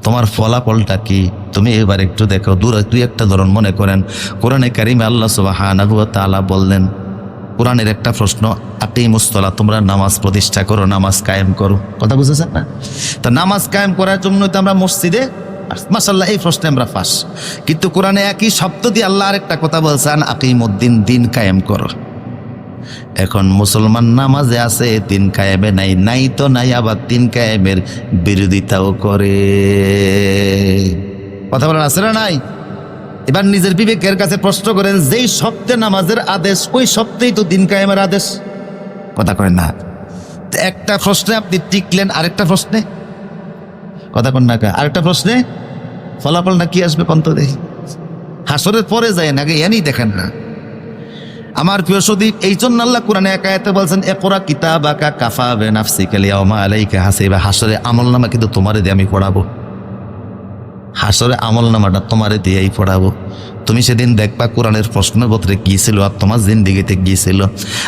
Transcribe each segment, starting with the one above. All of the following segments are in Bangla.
তোমার ফলাফলটা কি তুমি এবার একটু দেখো। দুই একটা ধরন মনে করেন কোরআনে কারিমে আল্লাহ সুবহানাহু ওয়া তাআলা বললেন, কোরআনের একটা প্রশ্ন, আকিমুসসালা, তোমরা নামাজ প্রতিষ্ঠা করো, নামাজ কায়েম করো। কথা বুঝেছেন না? তা নামাজ কায়েম করার জন্য তো আমরা মসজিদে, মাশাআল্লাহ এই প্রশ্নে আমরা ফাঁস। কিন্তু কোরআনে একই শব্দ দিয়ে আল্লাহ আরেকটা কথা বলছেন, আকিমুদ্দিন, দিন কায়েম করো। এখন মুসলমান নামাজে আছে, দিন কায়েমে নাই, নাই তো নাই, আবার দিন কায়েমের বিরোধিতাও করে। কথা বলেন আছে না নাই? এবার নিজের বিবেকের কাছে প্রশ্ন করেন, যেই শব্দে নামাজের আদেশ ওই শব্দেই তো দিন কায়েমের আদেশ। কথা করেন না? একটা প্রশ্নে আপনি টিকলেন, আরেকটা প্রশ্নে কথা কন না, আরেকটা প্রশ্নে ফলাফলটা কি আসবে কন্ত দেখি। হাসরের পরে যায় না, এনি দেখেন না। আমার প্রিয় সুদীপ, এই জন্য আল্লাহ কোরআনে এক আয়াতে বলছেন, ইকরা কিতাবাকা কাফা বিনাফসিকা আল-ইয়াওমা আলাইকা হাসিবা। হাসরে আমলনামা কিন্তু তোমারে দিয়ে আমি পড়াবো। হাসরে আমলনামাটা তোমারে দিয়েই পড়াবো। তুমি সেদিন দেখবা কোরআনের প্রশ্নপত্রে কি ছিল আর তোমার জিন্দেগিতে কি ছিল।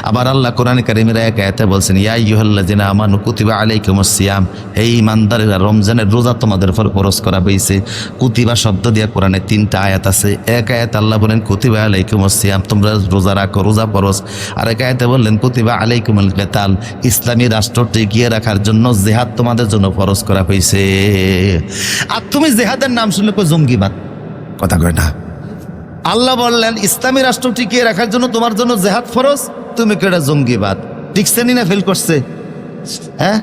আবার আল্লাহ কোরআন কারীমের এক আয়াতে বলছেন, ইয়া আইয়ুহাল্লাযিনা আমানু কুতিবা আলাইকুমুস সিয়াম, হে ঈমানদারেরা, রমজানের রোজা তোমাদের উপর ফরজ করা হয়েছে। কুতিবা শব্দ দিয়ে কোরআনে 3টা আয়াত আছে। এক আয়াত আল্লাহ বলেন কুতিবা আলাইকুমুস সিয়াম, তোমরা রোজা রাখো, রোজা ফরজ। আর এক আয়াতে বললেন কুতিবা আলাইকুমুল কিতাল, ইসলামী রাষ্ট্র টিকিয়ে রাখার জন্য জিহাদ তোমাদের জন্য ফরজ করা হয়েছে। আর তুমি জিহাদের নাম শুনলে কই জঙ্গিবাদ। কথা কয় না? আল্লাহ বললেন ইসলামী রাষ্ট্র টিকিয়ে রাখার জন্য তোমার জন্য জিহাদ ফরজ, তুমি কেডা জঙ্গিবাদ। টিকছেনি না ফেল করছে? হ্যাঁ,